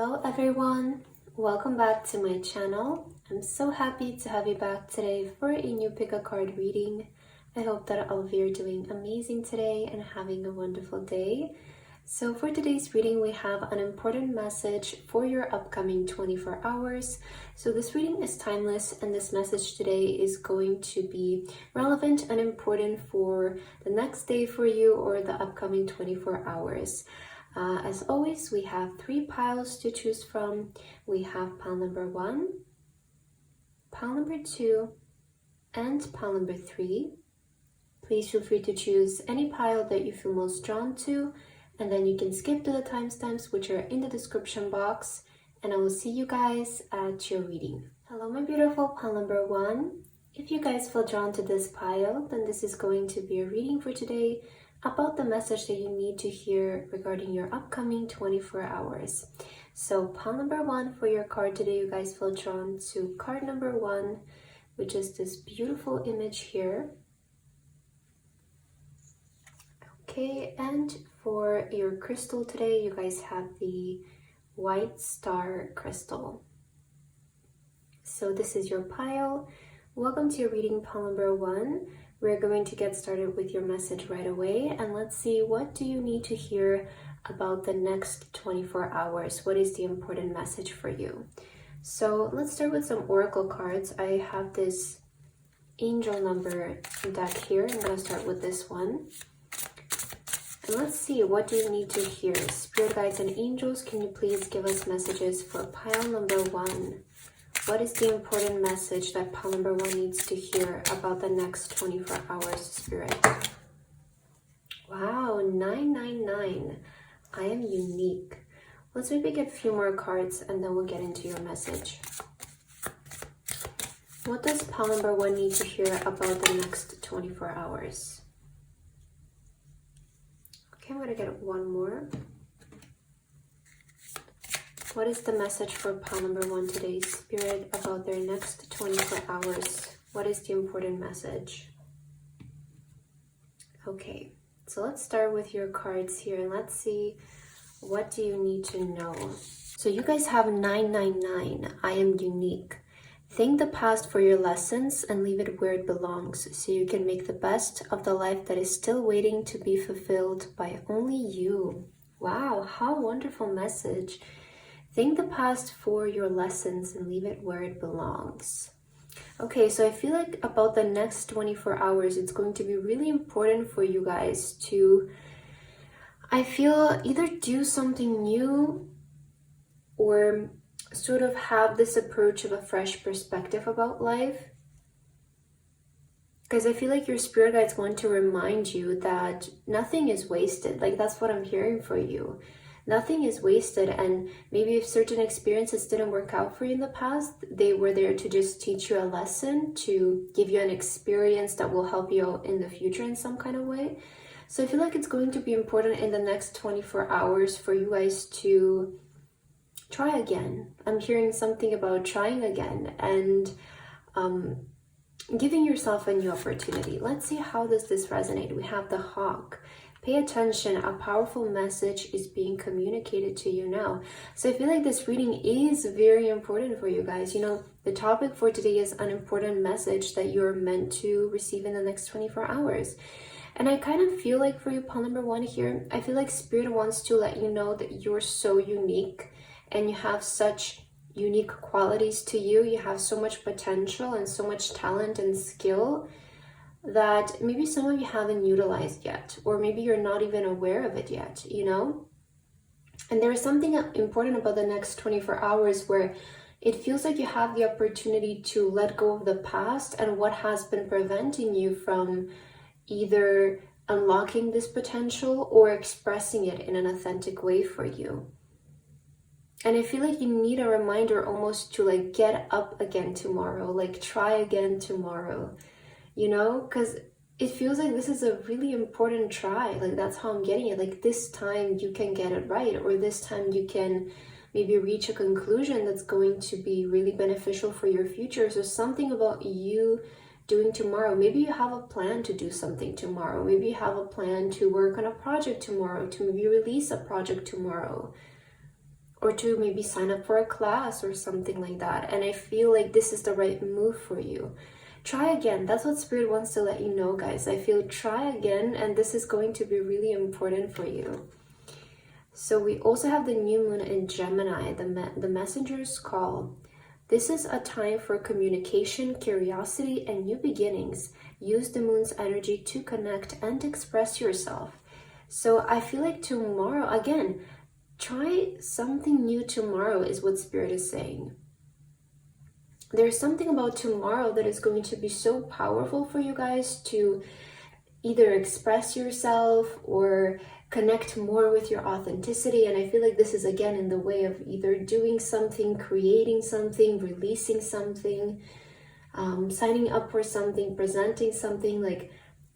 Hello everyone, welcome back to my channel. I'm so happy to have you back today for a new pick a card reading. I hope that all of you are doing amazing today and having a wonderful day. So for today's reading, we have an important message for your upcoming 24 hours. So this reading is timeless, and this message today is going to be relevant and important for the next day for you or the upcoming 24 hours. As always, we have 3 piles to choose from. We have pile number 1, pile number 2, and pile number 3. Please feel free to choose any pile that you feel most drawn to, and then you can skip to the timestamps which are in the description box, and I will see you guys at your reading. Hello my beautiful pile number 1. If you guys feel drawn to this pile, then this is going to be a reading for today about the message that you need to hear regarding your upcoming 24 hours. So pile number 1 for your card today, you guys feel drawn to card number 1, which is this beautiful image here. Okay, and for your crystal today, you guys have the white star crystal. So this is your pile. Welcome to your reading, pile number 1. We're going to get started with your message right away, and let's see, what do you need to hear about the next 24 hours? What is the important message for you? So let's start with some oracle cards. I have this angel number deck here. I'm going to start with this one. And let's see, what do you need to hear? Spirit guides and angels, can you please give us messages for pile number 1? What is the important message that pile number 1 needs to hear about the next 24 hours, Spirit? Wow, 999. I am unique. Let's maybe get a few more cards and then we'll get into your message. What does pile number 1 need to hear about the next 24 hours? Okay, I'm going to get one more. What is the message for pile number 1 today, Spirit, about their next 24 hours? What is the important message? Okay, so let's start with your cards here and let's see, what do you need to know? So you guys have 999. I am unique. Thank the past for your lessons and leave it where it belongs so you can make the best of the life that is still waiting to be fulfilled by only you. Wow, how wonderful message. Thank the past for your lessons and leave it where it belongs. Okay, so I feel like about the next 24 hours, it's going to be really important for you guys to, I feel, either do something new or sort of have this approach of a fresh perspective about life. Because I feel like your spirit guides want to remind you that nothing is wasted. Like, that's what I'm hearing for you. Nothing is wasted, and maybe if certain experiences didn't work out for you in the past, they were there to just teach you a lesson, to give you an experience that will help you out in the future in some kind of way. So I feel like it's going to be important in the next 24 hours for you guys to try again. I'm hearing something about trying again and giving yourself a new opportunity. Let's see, how does this resonate? We have the hawk. Pay attention, a powerful message is being communicated to you now. So I feel like this reading is very important for you guys. You know, the topic for today is an important message that you're meant to receive in the next 24 hours. And I kind of feel like for you, pile number 1 here, I feel like Spirit wants to let you know that you're so unique and you have such unique qualities to you. You have so much potential and so much talent and skill that maybe some of you haven't utilized yet, or maybe you're not even aware of it yet, you know? And there is something important about the next 24 hours where it feels like you have the opportunity to let go of the past and what has been preventing you from either unlocking this potential or expressing it in an authentic way for you. And I feel like you need a reminder almost to like get up again tomorrow, like try again tomorrow. You know, because it feels like this is a really important try. Like, that's how I'm getting it. Like, this time you can get it right, or this time you can maybe reach a conclusion that's going to be really beneficial for your future. So something about you doing tomorrow. Maybe you have a plan to do something tomorrow. Maybe you have a plan to work on a project tomorrow, to maybe release a project tomorrow. or to maybe sign up for a class or something like that. And I feel like this is the right move for you. Try again. That's what Spirit wants to let you know, guys. I feel try again, and this is going to be really important for you. So we also have the new moon in Gemini, the messenger's call. This is a time for communication, curiosity, and new beginnings. Use the moon's energy to connect and express yourself. So I feel like tomorrow, again, try something new tomorrow is what Spirit is saying. There's something about tomorrow that is going to be so powerful for you guys to either express yourself or connect more with your authenticity. And I feel like this is again in the way of either doing something, creating something, releasing something, signing up for something, presenting something. Like,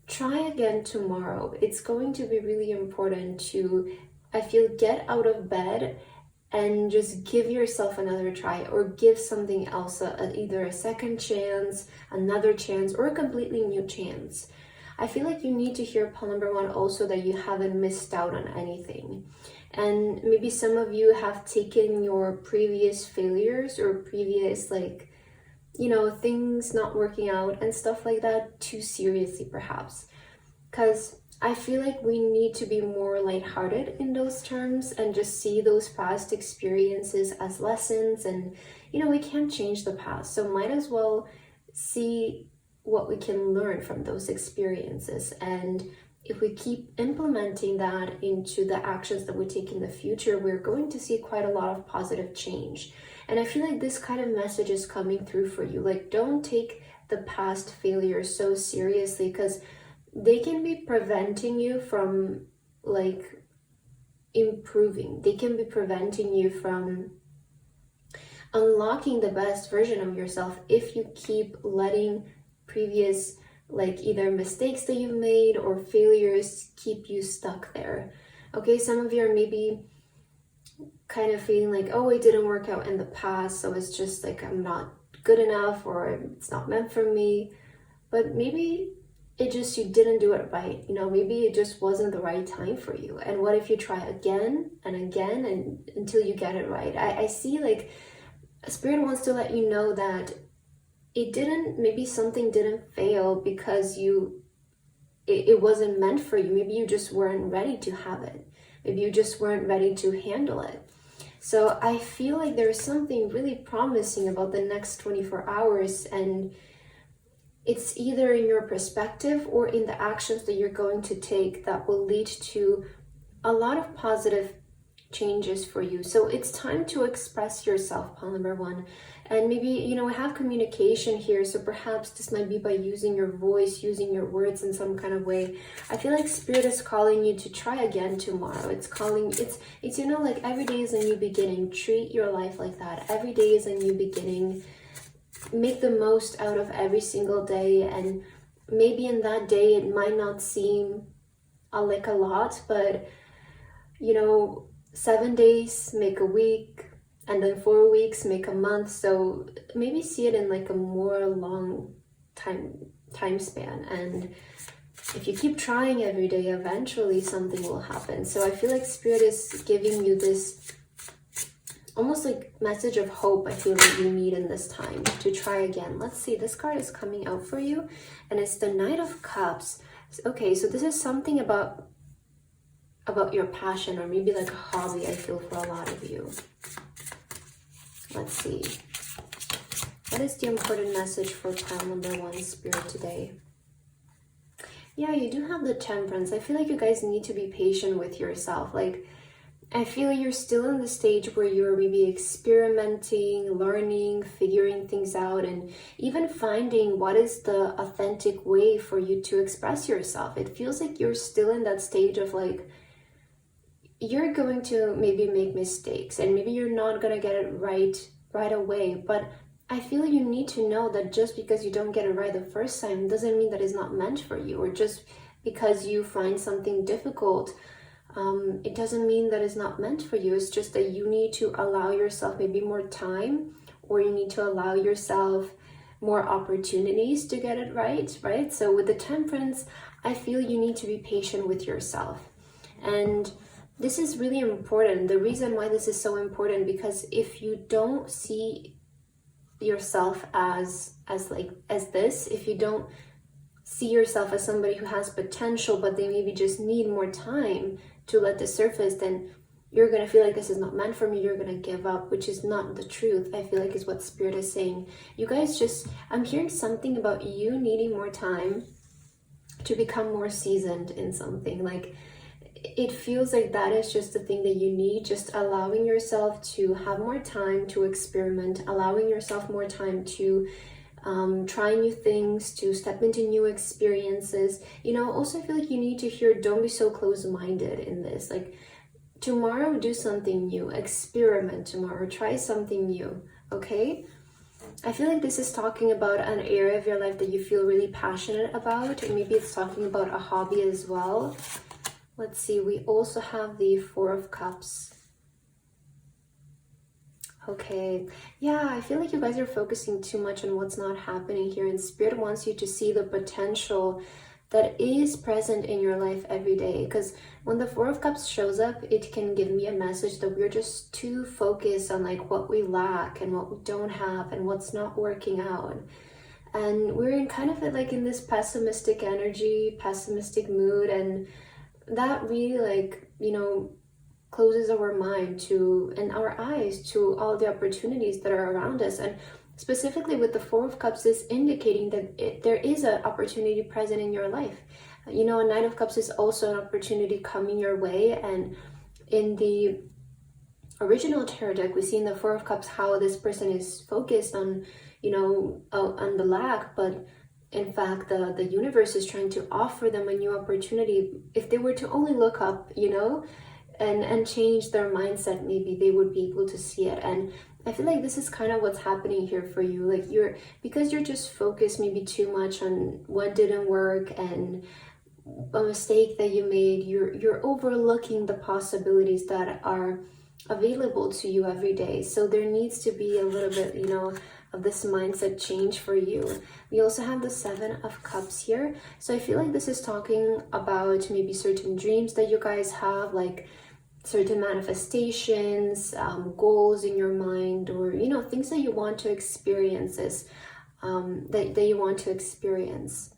try again tomorrow. It's going to be really important to, I feel, get out of bed and just give yourself another try, or give something else either a second chance, another chance, or a completely new chance. I feel like you need to hear pile number one also that you haven't missed out on anything. And maybe some of you have taken your previous failures or previous, like, you know, things not working out and stuff like that too seriously, perhaps. Because I feel like we need to be more lighthearted in those terms and just see those past experiences as lessons. And, you know, we can't change the past, so might as well see what we can learn from those experiences. And if we keep implementing that into the actions that we take in the future, we're going to see quite a lot of positive change. And I feel like this kind of message is coming through for you. Like, don't take the past failures so seriously, because they can be preventing you from, like, improving. They can be preventing you from unlocking the best version of yourself if you keep letting previous, like, either mistakes that you've made or failures keep you stuck there. Okay, some of you are maybe kind of feeling like, oh, it didn't work out in the past, so it's just like I'm not good enough, or it's not meant for me. But maybe it just, you didn't do it right. You know, maybe it just wasn't the right time for you. And what if you try again and again and until you get it right? I see, like, Spirit wants to let you know that it didn't, maybe something didn't fail because it wasn't meant for you. Maybe you just weren't ready to have it. Maybe you just weren't ready to handle it. So I feel like there's something really promising about the next 24 hours, and it's either in your perspective or in the actions that you're going to take that will lead to a lot of positive changes for you. So it's time to express yourself, pile number one. And maybe, you know, we have communication here, so perhaps this might be by using your voice, using your words in some kind of way. I feel like Spirit is calling you to try again tomorrow. It's you know, like, every day is a new beginning. Treat your life like that. Every day is a new beginning. Make the most out of every single day. And maybe in that day it might not seem like a lot, but, you know, 7 days make a week, and then 4 weeks make a month. So maybe see it in like a more long time span. And if you keep trying every day, eventually something will happen. So I feel like Spirit is giving you this almost like message of hope. I feel like you need in this time to try again. Let's see, this card is coming out for you, and it's the Knight of Cups. Okay, so this is something about your passion, or maybe like a hobby, I feel, for a lot of you. Let's see. What is the important message for pile number one, Spirit, today? Yeah, you do have the Temperance. I feel like you guys need to be patient with yourself. Like, I feel you're still in the stage where you're maybe experimenting, learning, figuring things out, and even finding what is the authentic way for you to express yourself. It feels like you're still in that stage of, like, you're going to maybe make mistakes, and maybe you're not going to get it right away. But I feel you need to know that just because you don't get it right the first time doesn't mean that it's not meant for you, or just because you find something difficult, it doesn't mean that it's not meant for you. It's just that you need to allow yourself maybe more time, or you need to allow yourself more opportunities to get it right? So with the Temperance, I feel you need to be patient with yourself. And This is really important. The reason why this is so important, because if you don't see yourself as this, if you don't see yourself as somebody who has potential, but they maybe just need more time to let this surface, then you're going to feel like this is not meant for me. You're going to give up, which is not the truth. I feel like is what Spirit is saying. You guys just, I'm hearing something about you needing more time to become more seasoned in something. Like, it feels like that is just the thing that you need, just allowing yourself to have more time to experiment, allowing yourself more time to try new things, to step into new experiences. You know, also I feel like you need to hear, don't be so close-minded in this. Like, tomorrow, do something new, experiment tomorrow, try something new, okay? I feel like this is talking about an area of your life that you feel really passionate about, and maybe it's talking about a hobby as well. Let's see, we also have the Four of Cups. Okay, yeah, I feel like you guys are focusing too much on what's not happening here, and Spirit wants you to see the potential that is present in your life every day. Because when the Four of Cups shows up, it can give me a message that we're just too focused on like what we lack and what we don't have and what's not working out. And we're in kind of like in this pessimistic energy, pessimistic mood, and that really, like, you know, closes our mind to and our eyes to all the opportunities that are around us. And specifically with the Four of Cups is indicating that there is an opportunity present in your life. You know, a Nine of Cups is also an opportunity coming your way. And in the original tarot deck, we see in the Four of Cups how this person is focused on, you know, on the lack, but in fact, the universe is trying to offer them a new opportunity. If they were to only look up, you know, and change their mindset, maybe they would be able to see it. And I feel like this is kind of what's happening here for you. Like, because you're just focused maybe too much on what didn't work and a mistake that you made, you're overlooking the possibilities that are available to you every day. So there needs to be a little bit, you know, of this mindset change for you. We also have the Seven of Cups here. So I feel like this is talking about maybe certain dreams that you guys have, like certain manifestations, goals in your mind, or, you know, things that you want to experience, that you want to experience.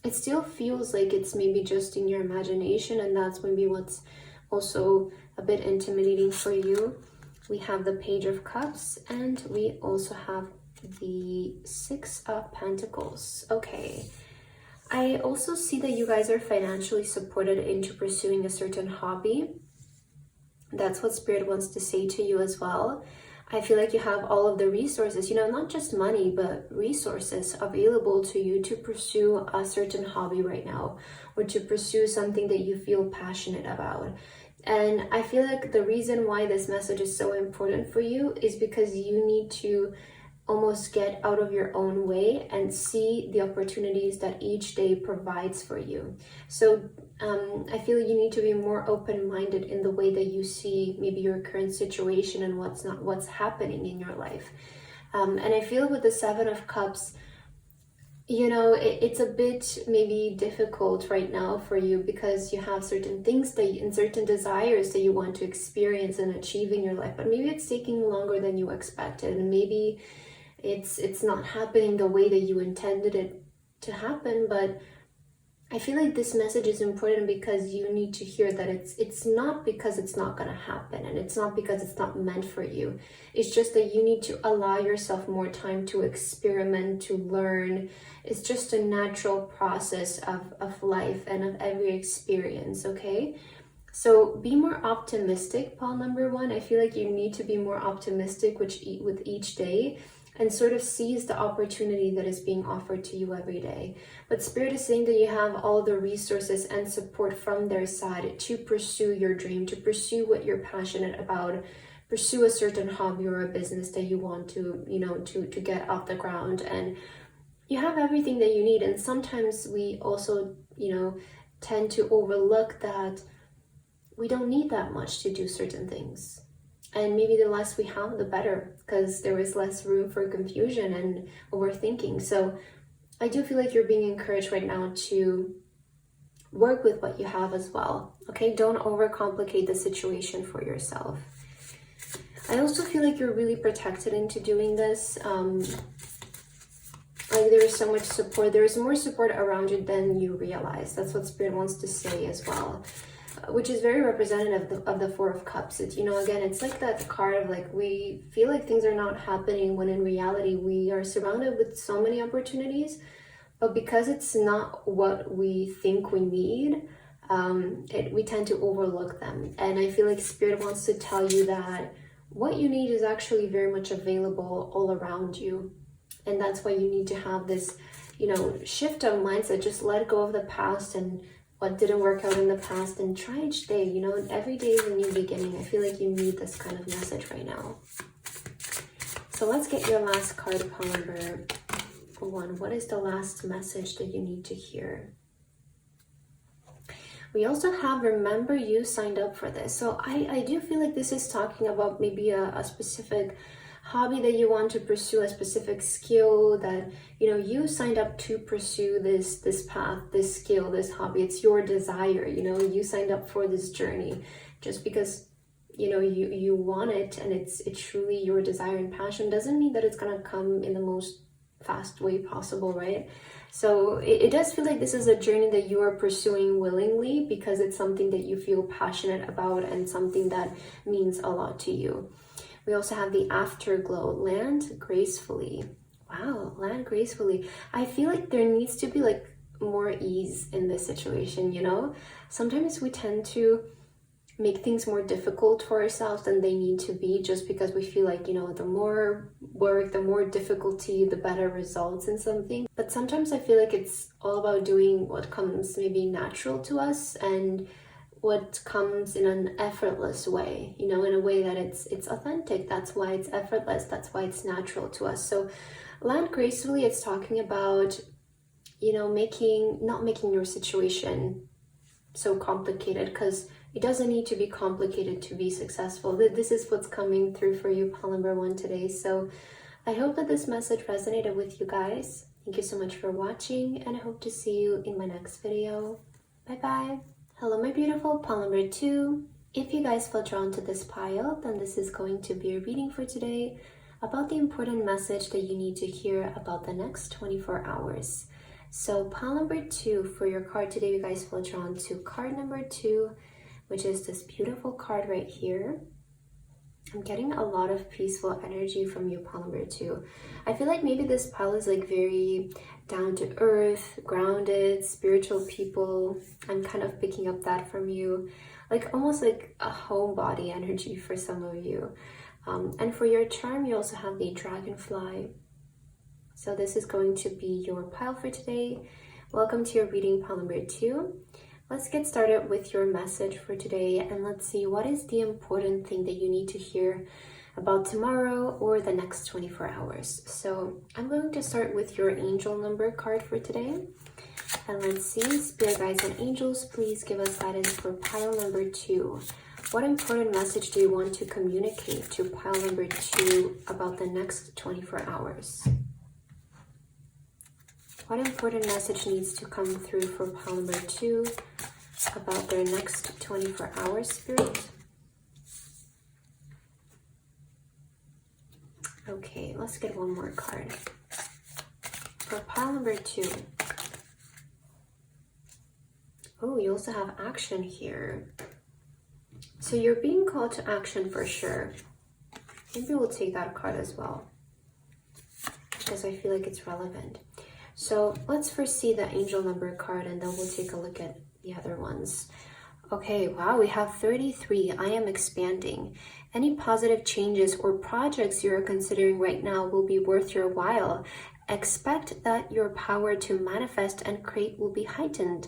It still feels like it's maybe just in your imagination, and that's maybe what's also a bit intimidating for you. We have the Page of Cups, and we also have the Six of Pentacles. Okay. I also see that you guys are financially supported into pursuing a certain hobby. That's what Spirit wants to say to you as well. I feel like you have all of the resources, you know, not just money, but resources available to you to pursue a certain hobby right now, or to pursue something that you feel passionate about. And I feel like the reason why this message is so important for you is because you need to almost get out of your own way and see the opportunities that each day provides for you. So I feel you need to be more open-minded in the way that you see maybe your current situation and what's happening in your life. And I feel with the Seven of Cups, you know, it's a bit maybe difficult right now for you because you have certain things and certain desires that you want to experience and achieve in your life, but maybe it's taking longer than you expected, and maybe it's not happening the way that you intended it to happen. But I feel like this message is important because you need to hear that it's not because it's not going to happen, and it's not because it's not meant for you. It's just that you need to allow yourself more time to experiment, to learn. It's just a natural process of life and of every experience, okay? So be more optimistic, Paul number one. I feel like you need to be more optimistic with each day, and sort of seize the opportunity that is being offered to you every day. But Spirit is saying that you have all the resources and support from their side to pursue your dream, to pursue what you're passionate about, pursue a certain hobby or a business that you want to, you know, to get off the ground. And you have everything that you need. And sometimes we also, you know, tend to overlook that we don't need that much to do certain things. And maybe the less we have, the better, because there is less room for confusion and overthinking. So I do feel like you're being encouraged right now to work with what you have as well. Okay, don't overcomplicate the situation for yourself. I also feel like you're really protected into doing this. Like there's so much support. There's more support around you than you realize. That's what Spirit wants to say as well, which is very representative of the Four of Cups. It's, you know, again, it's like that card of like, we feel like things are not happening when in reality we are surrounded with so many opportunities, but because it's not what we think we need, we tend to overlook them. And I feel like Spirit wants to tell you that what you need is actually very much available all around you. And that's why you need to have this, you know, shift of mindset. Just let go of the past and what didn't work out in the past, and try each day. You know, every day is a new beginning. I feel like you need this kind of message right now. So let's get your last card, pile number 1. What is the last message that you need to hear? We also have, remember you signed up for this. So I do feel like this is talking about maybe a specific hobby that you want to pursue, a specific skill that, you know, you signed up to pursue this path, this skill, this hobby. It's your desire, you know, you signed up for this journey just because, you know, you want it, and it's truly your desire and passion. Doesn't mean that it's gonna come in the most fast way possible, right? So it does feel like this is a journey that you are pursuing willingly because it's something that you feel passionate about and something that means a lot to you. We also have the afterglow, land gracefully. Wow, land gracefully. I feel like there needs to be like more ease in this situation, you know? Sometimes we tend to make things more difficult for ourselves than they need to be, just because we feel like, you know, the more work, the more difficulty, the better results in something. But sometimes I feel like it's all about doing what comes maybe natural to us and what comes in an effortless way, you know, in a way that it's authentic. That's why it's effortless. That's why it's natural to us. So land gracefully, it's talking about, you know, not making your situation so complicated, because it doesn't need to be complicated to be successful. This is what's coming through for you, pile number 1 today. So I hope that this message resonated with you guys. Thank you so much for watching, and I hope to see you in my next video. Bye bye. Hello, my beautiful pile number 2. If you guys feel drawn to this pile, then this is going to be a reading for today about the important message that you need to hear about the next 24 hours. So pile number 2 for your card today, you guys feel drawn to card number 2, which is this beautiful card right here. I'm getting a lot of peaceful energy from you, pile number 2. I feel like maybe this pile is like very down to earth, grounded, spiritual people. I'm kind of picking up that from you, like almost like a homebody energy for some of you. And for your charm, you also have the dragonfly. So this is going to be your pile for today. Welcome to your reading, pile number 2. Let's get started with your message for today, and let's see what is the important thing that you need to hear about tomorrow or the next 24 hours. So I'm going to start with your angel number card for today. And let's see, spirit guides and angels, please give us guidance for pile number 2. What important message do you want to communicate to pile number 2 about the next 24 hours? What important message needs to come through for pile number 2 about their next 24 hours, spirit? Okay, let's get one more card. For pile number 2. Oh, you also have action here. So you're being called to action for sure. Maybe we'll take that card as well, because I feel like it's relevant. So let's first see the angel number card, and then we'll take a look at the other ones. Okay, wow, we have 33. I am expanding. Any positive changes or projects you're considering right now will be worth your while. Expect that your power to manifest and create will be heightened.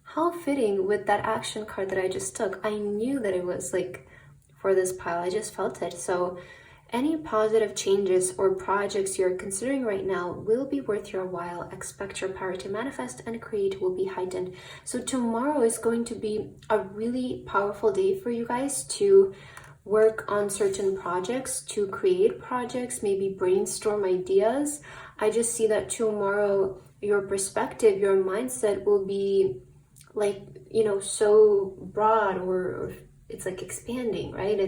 How fitting with that action card that I just took. I knew that it was like for this pile. I just felt it. So any positive changes or projects you're considering right now will be worth your while. Expect your power to manifest and create will be heightened. So tomorrow is going to be a really powerful day for you guys to work on certain projects, to create projects, maybe brainstorm ideas. I just see that tomorrow your perspective, your mindset will be like, you know, so broad, or it's like expanding, right?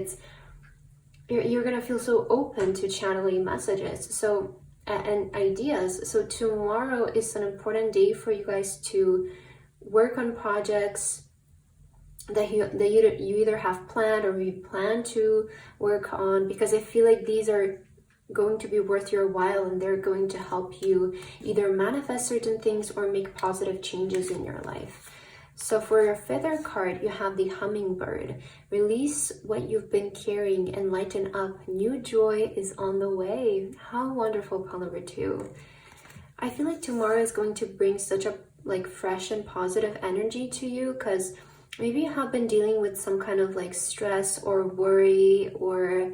You're gonna feel so open to channeling messages, so and ideas. So tomorrow is an important day for you guys to work on projects that you either have planned or you plan to work on, because I feel like these are going to be worth your while, and they're going to help you either manifest certain things or make positive changes in your life. So for your feather card, you have the hummingbird. Release what you've been carrying and lighten up. New joy is on the way. How wonderful, pile number 2. I feel like tomorrow is going to bring such a like fresh and positive energy to you, because maybe you have been dealing with some kind of like stress or worry, or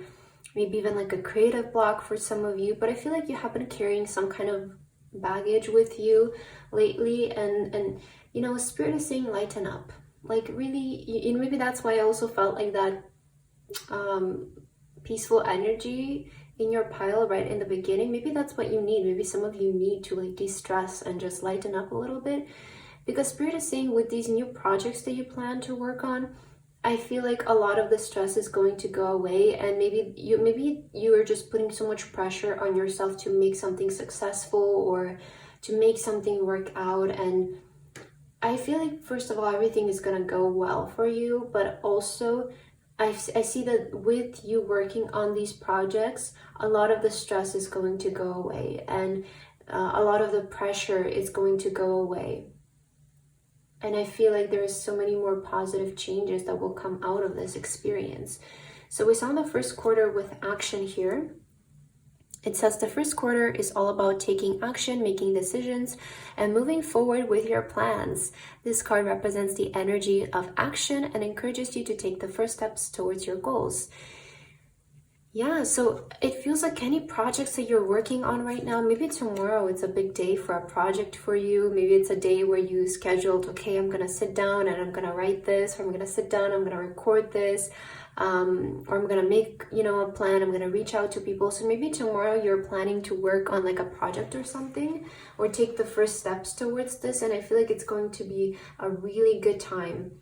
maybe even like a creative block for some of you. But I feel like you have been carrying some kind of baggage with you lately, and you know, Spirit is saying lighten up. Like really, and maybe that's why I also felt like that peaceful energy in your pile right in the beginning. Maybe that's what you need. Maybe some of you need to like de-stress and just lighten up a little bit, because Spirit is saying with these new projects that you plan to work on, I feel like a lot of the stress is going to go away, and maybe you are just putting so much pressure on yourself to make something successful or to make something work out. And I feel like, first of all, everything is going to go well for you, but also I see that with you working on these projects, a lot of the stress is going to go away, and a lot of the pressure is going to go away. And I feel like there's so many more positive changes that will come out of this experience. So we saw in the first quarter with action here. It says the first quarter is all about taking action, making decisions, and moving forward with your plans. This card represents the energy of action and encourages you to take the first steps towards your goals. Yeah, so it feels like any projects that you're working on right now, maybe tomorrow it's a big day for a project for you. Maybe it's a day where you scheduled, okay, I'm going to sit down and I'm going to write this, or I'm going to sit down, I'm going to record this, or I'm going to make, you know, a plan, I'm going to reach out to people. So maybe tomorrow you're planning to work on like a project or something, or take the first steps towards this. And I feel like it's going to be a really good time.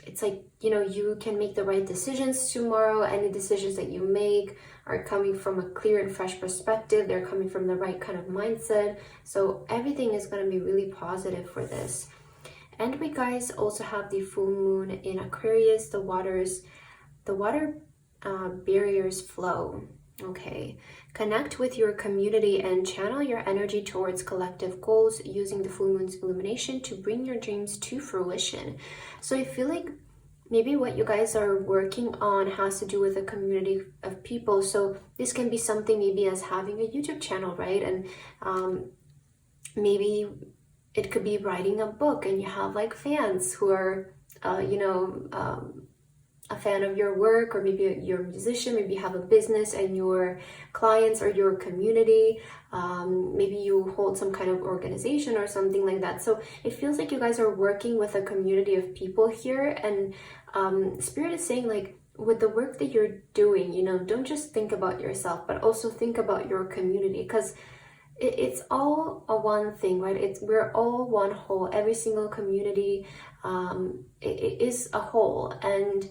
It's like, you know, you can make the right decisions tomorrow. Any decisions that you make are coming from a clear and fresh perspective. They're coming from the right kind of mindset. So everything is going to be really positive for this. And we guys also have the full moon in Aquarius. The water barriers flow. Okay, connect with your community and channel your energy towards collective goals using the full moon's illumination to bring your dreams to fruition. So I feel like maybe what you guys are working on has to do with a community of people. So this can be something maybe as having a YouTube channel, right? And maybe it could be writing a book, and you have like fans who are, a fan of your work, or maybe you're a musician, maybe you have a business and your clients are your community, maybe you hold some kind of organization or something like that. So it feels like you guys are working with a community of people here, and Spirit is saying, like, with the work that you're doing, you know, don't just think about yourself, but also think about your community, because it's all a one thing, right? We're all one whole. Every single community it is a whole, and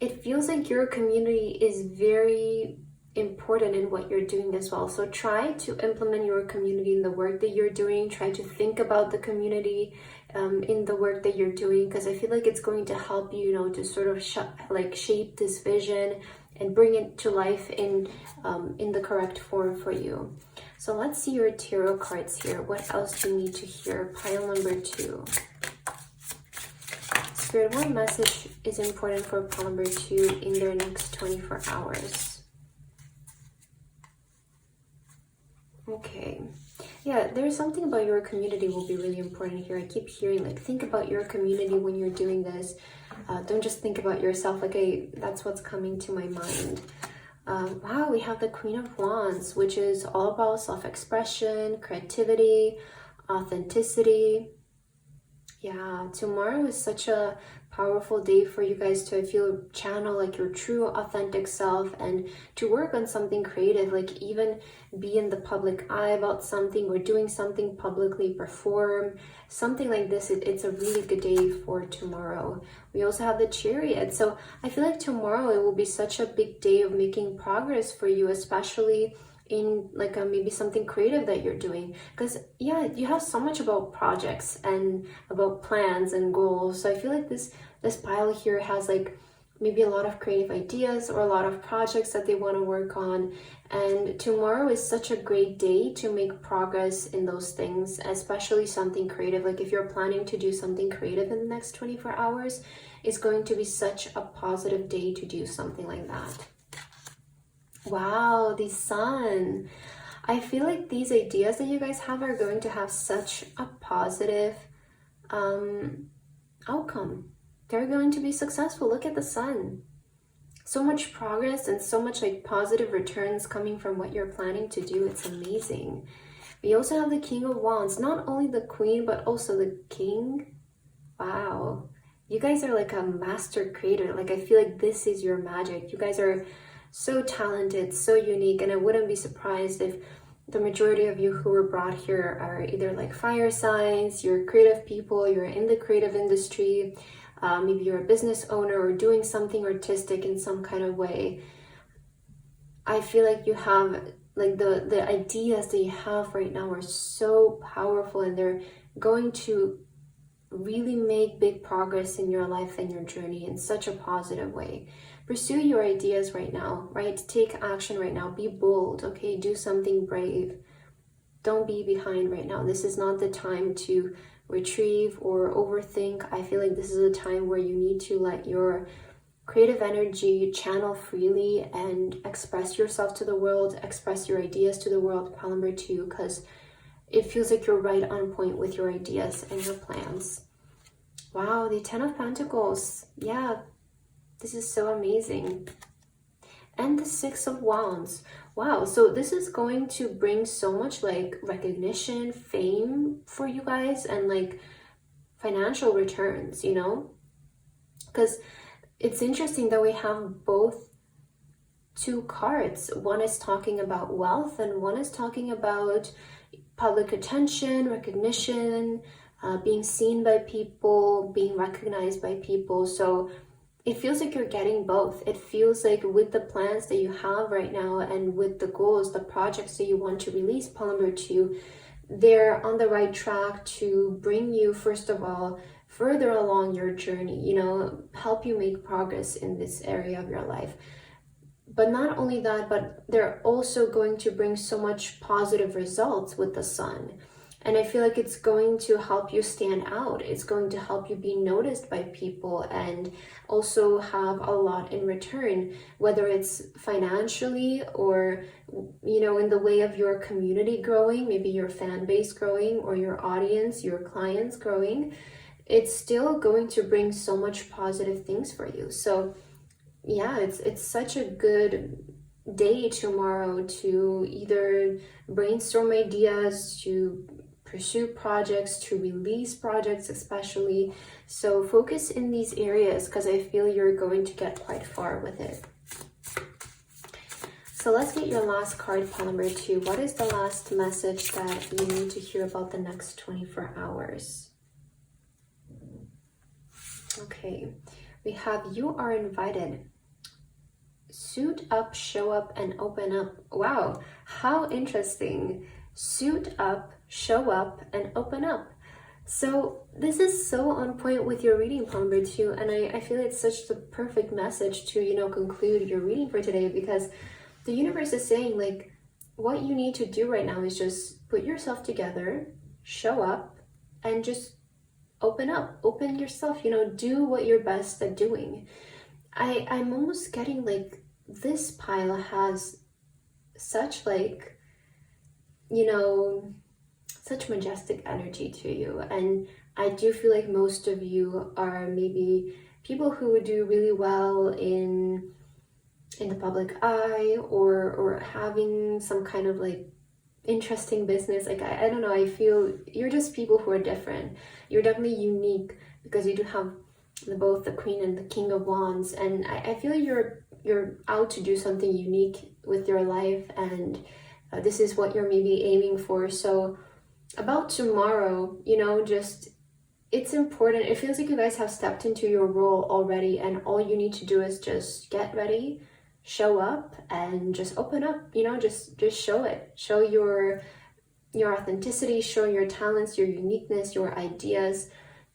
it feels like your community is very important in what you're doing as well. So try to implement your community in the work that you're doing. Try to think about the community in the work that you're doing, because I feel like it's going to help you, you know, to sort of shape this vision and bring it to life in the correct form for you. So let's see your tarot cards here. What else do you need to hear? Pile number 2. Spirit, what message is important for pile number 2 in their next 24 hours? Okay. Yeah, there's something about your community will be really important here. I keep hearing, like, think about your community when you're doing this. Don't just think about yourself. That's what's coming to my mind. Wow, we have the Queen of Wands, which is all about self-expression, creativity, authenticity. Yeah, tomorrow is such a powerful day for you guys to feel channel like your true authentic self and to work on something creative, like even be in the public eye about something or doing something publicly, perform something like this. It's a really good day for tomorrow. We also have the Chariot, so I feel like tomorrow it will be such a big day of making progress for you, especially in like maybe something creative that you're doing, because yeah, you have so much about projects and about plans and goals. So I feel like this pile here has like maybe a lot of creative ideas or a lot of projects that they want to work on, and tomorrow is such a great day to make progress in those things, especially something creative. Like if you're planning to do something creative in the next 24 hours, it's going to be such a positive day to do something like that. Wow, the Sun. I feel like these ideas that you guys have are going to have such a positive outcome. They're going to be successful. Look at the Sun. So much progress and so much like positive returns coming from what you're planning to do. It's amazing. We also have the King of Wands. Not only the Queen, but also the King. Wow. You guys are like a master creator. Like I feel like this is your magic. You guys are so talented, so unique, and I wouldn't be surprised if the majority of you who were brought here are either like fire signs, you're creative people, you're in the creative industry, maybe you're a business owner or doing something artistic in some kind of way. I feel like you have like the ideas that you have right now are so powerful, and they're going to really make big progress in your life and your journey in such a positive way. Pursue your ideas right now, right? Take action right now. Be bold, okay? Do something brave. Don't be behind right now. This is not the time to retrieve or overthink. I feel like this is a time where you need to let your creative energy channel freely and express yourself to the world, express your ideas to the world, pile number 2, because it feels like you're right on point with your ideas and your plans. Wow, the 10 of Pentacles. Yeah, this is so amazing. And the 6 of Wands. Wow, so this is going to bring so much like recognition, fame for you guys, and like financial returns, you know? Because it's interesting that we have both 2 cards. One is talking about wealth and one is talking about public attention, recognition, being seen by people, being recognized by people. So it feels like you're getting both. It feels like with the plans that you have right now and with the goals, the projects that you want to release, pile number 2, they're on the right track to bring you, first of all, further along your journey, you know, help you make progress in this area of your life. But not only that, but they're also going to bring so much positive results with the Sun. And I feel like it's going to help you stand out. It's going to help you be noticed by people and also have a lot in return, whether it's financially or, you know, in the way of your community growing, maybe your fan base growing or your audience, your clients growing. It's still going to bring so much positive things for you. So yeah, it's such a good day tomorrow to either brainstorm ideas, to pursue projects, to release projects especially. So focus in these areas because I feel you're going to get quite far with it. So let's get your last card, pile number 2. What is the last message that you need to hear about the next 24 hours? Okay, we have you are invited. Suit up, show up, and open up. Wow, how interesting. Suit up, show up, and open up. So this is so on point with your reading, pile number 2, and I feel it's such the perfect message to, you know, conclude your reading for today, because the universe is saying like what you need to do right now is just put yourself together, show up, and just open up, open yourself, you know, do what you're best at doing. I'm almost getting like this pile has such like, you know, such majestic energy to you, and I do feel like most of you are maybe people who would do really well in the public eye or having some kind of like interesting business. Like I don't know, I feel you're just people who are different. You're definitely unique because you do have both the Queen and the King of Wands, and I feel like you're out to do something unique with your life, and this is what you're maybe aiming for. So about tomorrow, you know, just it's important. It feels like you guys have stepped into your role already, and all you need to do is just get ready, show up, and just open up, you know, just show it. Show your authenticity, show your talents, your uniqueness, your ideas.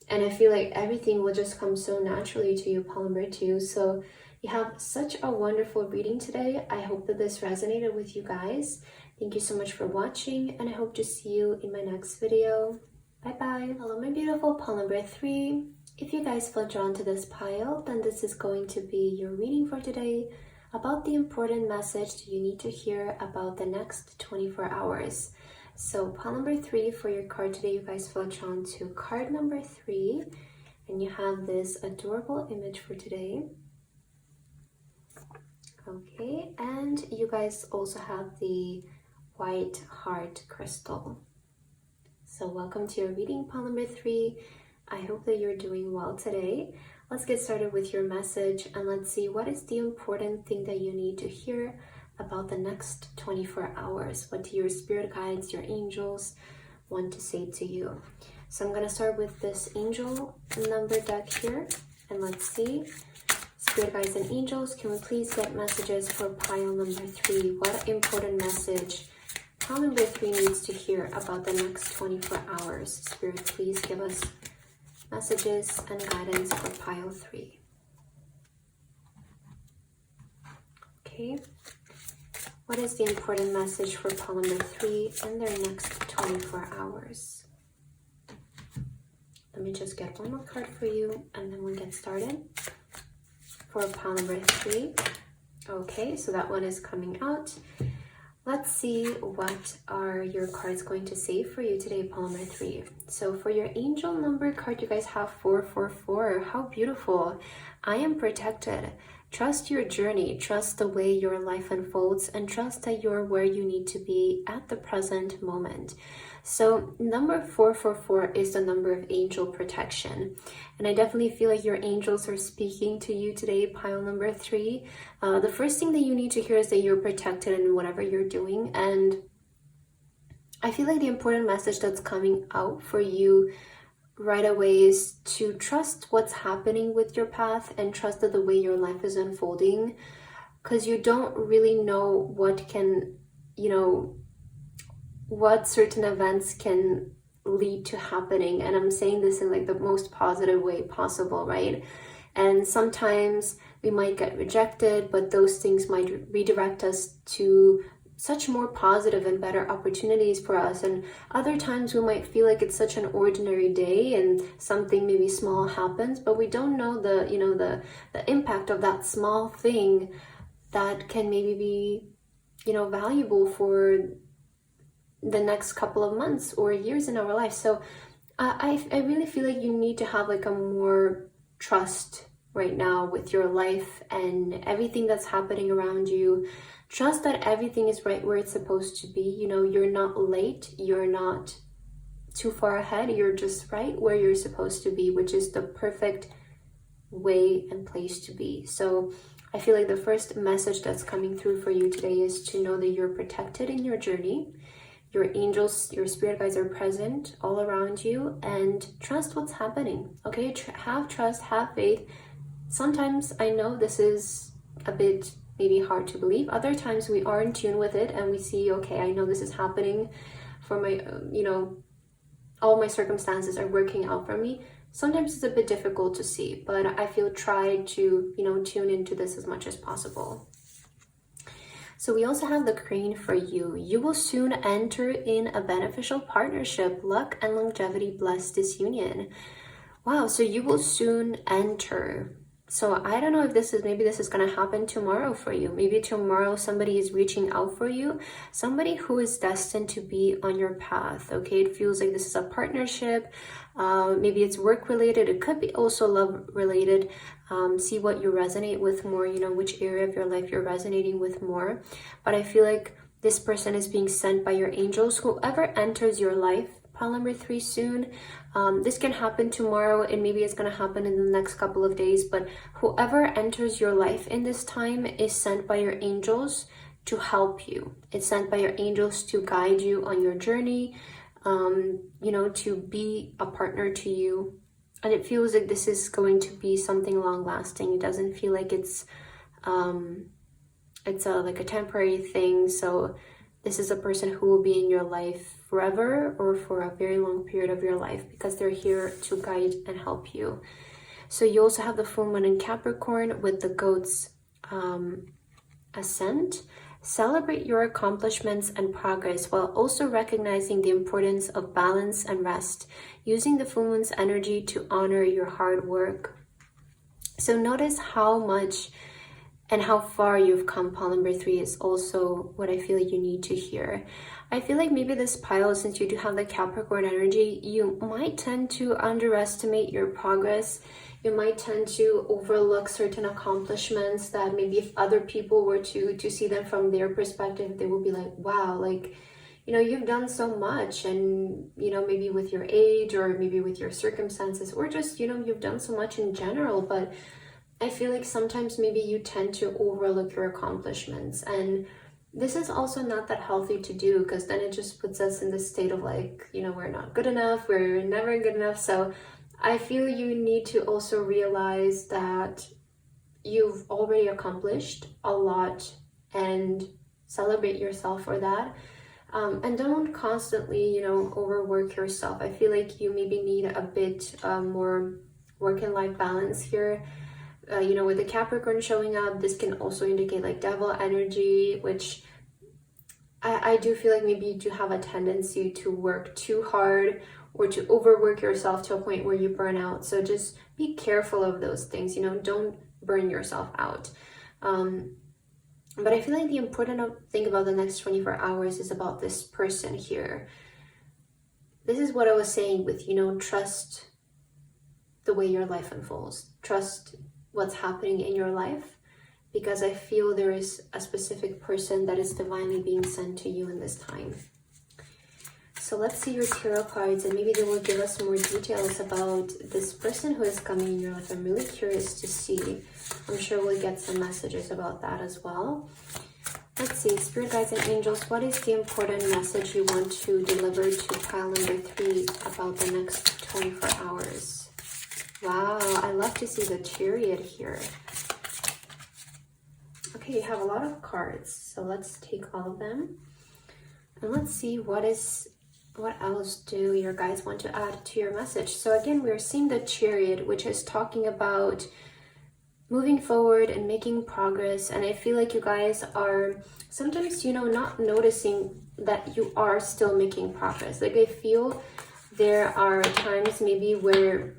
And I feel like everything will just come so naturally to you, Paul number 2. So you have such a wonderful reading today. I hope that this resonated with you guys. Thank you so much for watching, and I hope to see you in my next video. Bye bye. Hello, my beautiful pile number 3. If you guys feel drawn to this pile, then this is going to be your reading for today about the important message that you need to hear about the next 24 hours. So pile number 3 for your card today, you guys feel drawn to card number 3, and you have this adorable image for today. Okay, and you guys also have the white heart crystal. So welcome to your reading, pile number 3. I hope that you're doing well today. Let's get started with your message, and let's see what is the important thing that you need to hear about the next 24 hours. What do your spirit guides, your angels want to say to you? So I'm going to start with this angel number deck here, and let's see. Spirit guides and angels, can we please get messages for pile number 3? What important message pile number 3 needs to hear about the next 24 hours? Spirit, please give us messages and guidance for pile 3. Okay. What is the important message for pile number 3 in their next 24 hours? Let me just get one more card for you, and then we'll get started. For pile number 3. Okay, so that one is coming out. Let's see what are your cards going to say for you today, pile number 3. So for your angel number card, you guys have 444. How beautiful. I am protected. Trust your journey, trust the way your life unfolds, and trust that you're where you need to be at the present moment. So number 444 is the number of angel protection. And I definitely feel like your angels are speaking to you today, pile number 3. The first thing that you need to hear is that you're protected in whatever you're doing. And I feel like the important message that's coming out for you right away is to trust what's happening with your path and trust that the way your life is unfolding, because you don't really know what can, you know, what certain events can lead to happening. And I'm saying this in like the most positive way possible, right? And sometimes we might get rejected, but those things might redirect us to such more positive and better opportunities for us. And other times we might feel like it's such an ordinary day and something maybe small happens, but we don't know the, you know, the impact of that small thing that can maybe be, you know, valuable for the next couple of months or years in our life. So I really feel like you need to have like a more trust right now with your life and everything that's happening around you. Trust that everything is right where it's supposed to be. You know, you're not late, you're not too far ahead, you're just right where you're supposed to be, which is the perfect way and place to be. So I feel like the first message that's coming through for you today is to know that you're protected in your journey. Your angels, your spirit guides are present all around you, and trust what's happening. Okay, have trust, have faith. Sometimes I know this is a bit maybe hard to believe. Other times we are in tune with it and we see, okay, I know this is happening for my, you know, all my circumstances are working out for me. Sometimes it's a bit difficult to see, but I feel try to, you know, tune into this as much as possible. So we also have the Crane for you. You will soon enter in a beneficial partnership. Luck and longevity bless this union. Wow, so you will soon enter. So I don't know if this is, maybe this is going to happen tomorrow for you. Maybe tomorrow somebody is reaching out for you. Somebody who is destined to be on your path. Okay, it feels like this is a partnership. Maybe it's work related. It could be also love related. See what you resonate with more, you know, which area of your life you're resonating with more. But I feel like this person is being sent by your angels. Whoever enters your life, pile number 3 soon. This can happen tomorrow, and maybe it's going to happen in the next couple of days, but whoever enters your life in this time is sent by your angels to help you. It's sent by your angels to guide you on your journey, you know, to be a partner to you. And it feels like this is going to be something long lasting. It doesn't feel like it's like a temporary thing. So this is a person who will be in your life forever or for a very long period of your life, because they're here to guide and help you. So you also have the full moon in Capricorn with the goat's ascent. Celebrate your accomplishments and progress while also recognizing the importance of balance and rest, using the full moon's energy to honor your hard work. So notice how much and how far you've come. Pile number 3 is also what I feel like you need to hear. I feel like maybe this pile, since you do have the Capricorn energy, you might tend to underestimate your progress. You might tend to overlook certain accomplishments that maybe if other people were to see them from their perspective, they will be like, wow, like, you know, you've done so much, and, you know, maybe with your age or maybe with your circumstances, or just, you know, you've done so much in general. But I feel like sometimes maybe you tend to overlook your accomplishments, and this is also not that healthy to do, because then it just puts us in this state of like, you know, we're not good enough, we're never good enough. So I feel you need to also realize that you've already accomplished a lot and celebrate yourself for that. And don't constantly, you know, overwork yourself. I feel like you maybe need a bit more work and life balance here. You know, with the Capricorn showing up, this can also indicate like devil energy, which I do feel like maybe you do have a tendency to work too hard or to overwork yourself to a point where you burn out. So just be careful of those things, you know, don't burn yourself out. But I feel like the important thing about the next 24 hours is about this person here. This is what I was saying with, you know, trust the way your life unfolds. Trust what's happening in your life, because I feel there is a specific person that is divinely being sent to you in this time. So let's see your tarot cards, and maybe they will give us more details about this person who is coming in your life. I'm really curious to see. I'm sure we'll get some messages about that as well. Let's see, Spirit Guides and Angels, what is the important message you want to deliver to pile number 3 about the next 24 hours? Wow, I love to see the Chariot here. Okay, you have a lot of cards, so let's take all of them. And let's see what else do your guides want to add to your message. So again, we're seeing the Chariot, which is talking about moving forward and making progress. And I feel like you guys are sometimes, you know, not noticing that you are still making progress. Like I feel there are times maybe where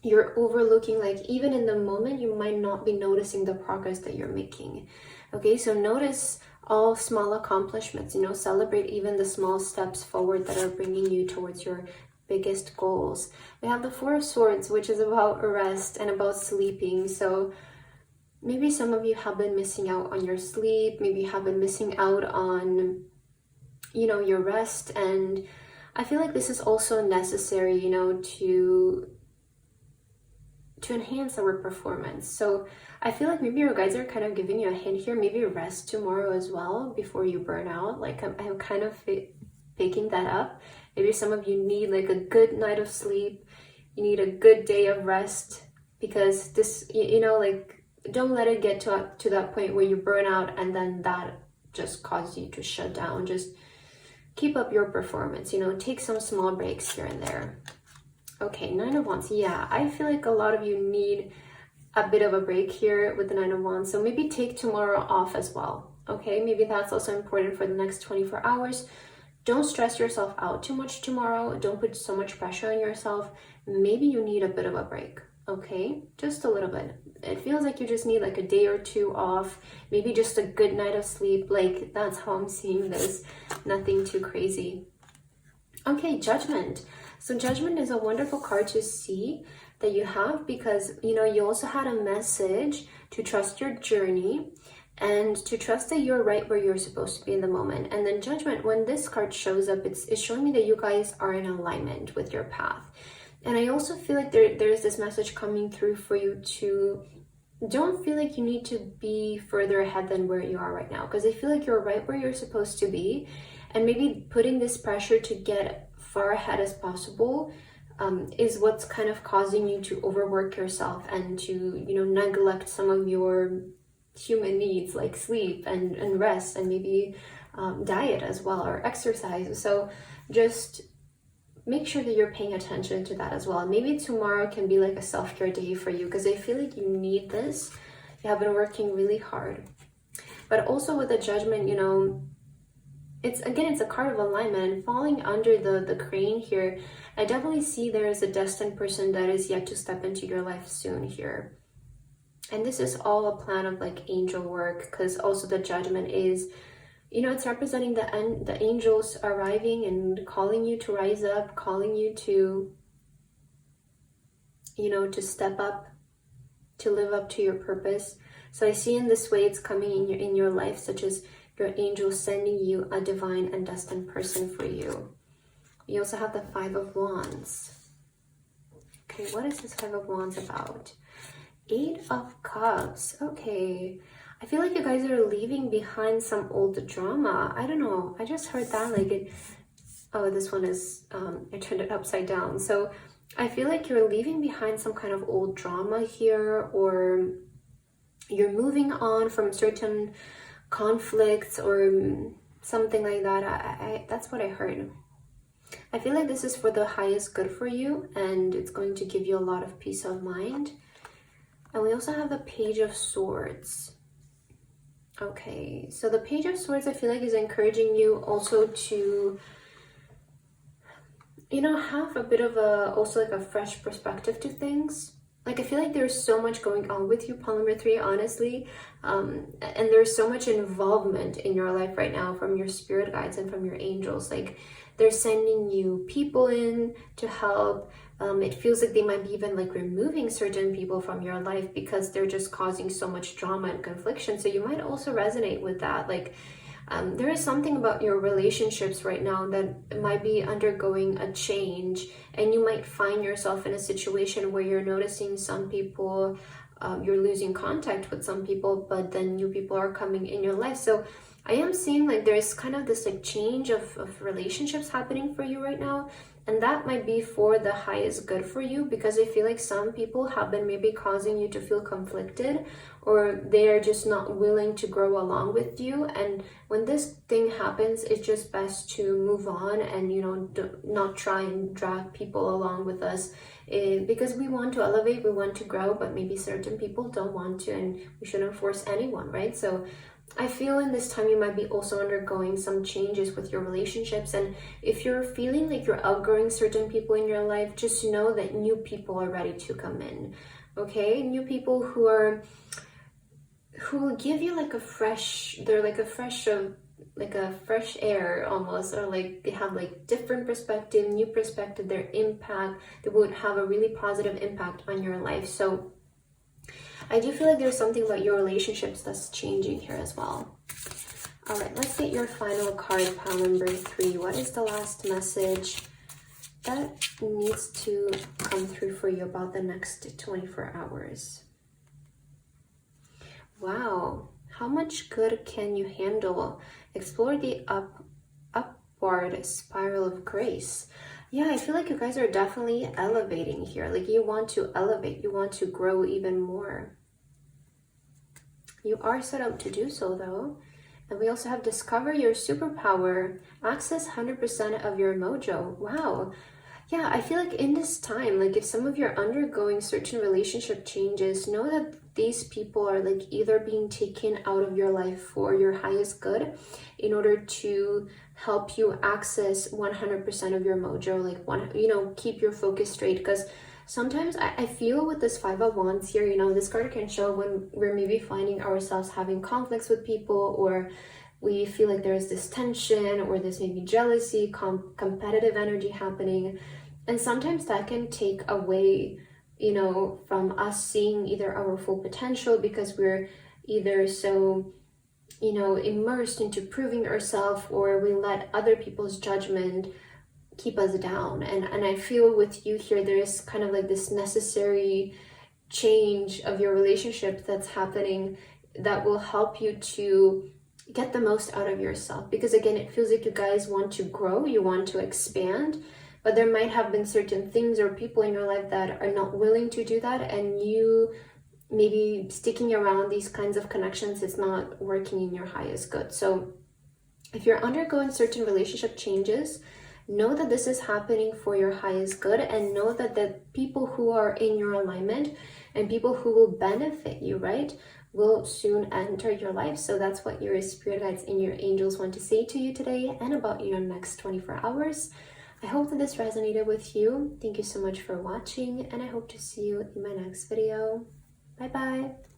you're overlooking, like even in the moment, you might not be noticing the progress that you're making. Okay, so notice all small accomplishments, you know, celebrate even the small steps forward that are bringing you towards your biggest goals. We have the Four of Swords, which is about rest and about sleeping. So maybe some of you have been missing out on your sleep. Maybe you have been missing out on, you know, your rest. And I feel like this is also necessary, you know, to enhance our performance. So I feel like maybe your guides are kind of giving you a hint here. Maybe rest tomorrow as well before you burn out. Like I'm kind of picking that up. Maybe some of you need like a good night of sleep. You need a good day of rest, because this, you know, like don't let it get to that point where you burn out and then that just causes you to shut down. Just keep up your performance, you know, take some small breaks here and there. Okay, Nine of Wands. Yeah, I feel like a lot of you need a bit of a break here with the Nine of Wands. So maybe take tomorrow off as well. Okay, maybe that's also important for the next 24 hours. Don't stress yourself out too much tomorrow. Don't put so much pressure on yourself. Maybe you need a bit of a break. Okay, just a little bit. It feels like you just need like a day or two off. Maybe just a good night of sleep. Like that's how I'm seeing this. Nothing too crazy. Okay, Judgment. So Judgment is a wonderful card to see that you have, because, you know, you also had a message to trust your journey. and to trust that you're right where you're supposed to be in the moment. And then Judgment, when this card shows up, it's showing me that you guys are in alignment with your path. And I also feel like there's this message coming through for you to don't feel like you need to be further ahead than where you are right now, because I feel like you're right where you're supposed to be, and maybe putting this pressure to get far ahead as possible is what's kind of causing you to overwork yourself and to, you know, neglect some of your human needs like sleep and rest, and maybe diet as well, or exercise. So just make sure that you're paying attention to that as well. Maybe tomorrow can be like a self-care day for you, because I feel like you need this. You have been working really hard. But also with the Judgment, you know, it's a card of alignment, and falling under the crane here, I definitely see there is a destined person that is yet to step into your life soon here. And this is all a plan of like angel work, because also the Judgment is, you know, it's representing the angels arriving and calling you to rise up, calling you to, you know, to step up, to live up to your purpose. So I see in this way it's coming in your life, such as your angel sending you a divine and destined person for you. You also have the Five of Wands. Okay, what is this Five of Wands about? Eight of Cups. Okay. I feel like you guys are leaving behind some old drama. I don't know. I just heard that like it. Oh, this one is, I turned it upside down. So I feel like you're leaving behind some kind of old drama here, or you're moving on from certain conflicts or something like that. That's what I heard. I feel like this is for the highest good for you, and it's going to give you a lot of peace of mind. And we also have the Page of Swords. Okay, so the Page of Swords, I feel like, is encouraging you also to, you know, have a bit of also like a fresh perspective to things. Like, I feel like there's so much going on with you, Pawn number 3, honestly. And there's so much involvement in your life right now from your spirit guides and from your angels. Like, they're sending you people in to help. It feels like they might be even like removing certain people from your life because they're just causing so much drama and confliction. So you might also resonate with that. Like, there is something about your relationships right now that might be undergoing a change, and you might find yourself in a situation where you're noticing some people, you're losing contact with some people, but then new people are coming in your life. So I am seeing like there's kind of this like change of relationships happening for you right now. And that might be for the highest good for you, because I feel like some people have been maybe causing you to feel conflicted, or they are just not willing to grow along with you. And when this thing happens, it's just best to move on and, you know, not try and drag people along with us, because we want to elevate, we want to grow, but maybe certain people don't want to, and we shouldn't force anyone, right? So I feel in this time you might be also undergoing some changes with your relationships, and if you're feeling like you're outgrowing certain people in your life, just know that new people are ready to come in. Okay, new people who will give you like a fresh, they're like a fresh air almost, or like they have like different perspective, new perspective, their impact, they would have a really positive impact on your life. So I do feel like there's something about your relationships that's changing here as well. All right, let's get your final card, pile number 3. What is the last message that needs to come through for you about the next 24 hours? Wow, how much good can you handle? Explore the upward spiral of grace. Yeah, I feel like you guys are definitely elevating here. Like, you want to elevate, you want to grow even more. You are set up to do so, though. And we also have discover your superpower, access 100% of your mojo. Wow. Yeah, I feel like in this time, like if some of you are undergoing certain relationship changes, know that these people are like either being taken out of your life for your highest good in order to help you access 100% of your mojo, like keep your focus straight. Because sometimes I feel with this Five of Wands here, this card can show when we're maybe finding ourselves having conflicts with people, or we feel like there's this tension, or there's maybe jealousy, competitive energy happening. And sometimes that can take away, from us seeing either our full potential, because we're either so immersed into proving ourselves, or we let other people's judgment keep us down. And I feel with you here, there is kind of like this necessary change of your relationship that's happening that will help you to get the most out of yourself. Because again, it feels like you guys want to grow, you want to expand, but there might have been certain things or people in your life that are not willing to do that, and you maybe sticking around these kinds of connections is not working in your highest good. So if you're undergoing certain relationship changes, know that this is happening for your highest good, and know that the people who are in your alignment and people who will benefit you, right, will soon enter your life. So that's what your spirit guides and your angels want to say to you today and about your next 24 hours. I hope that this resonated with you. Thank you so much for watching, and I hope to see you in my next video. Bye bye.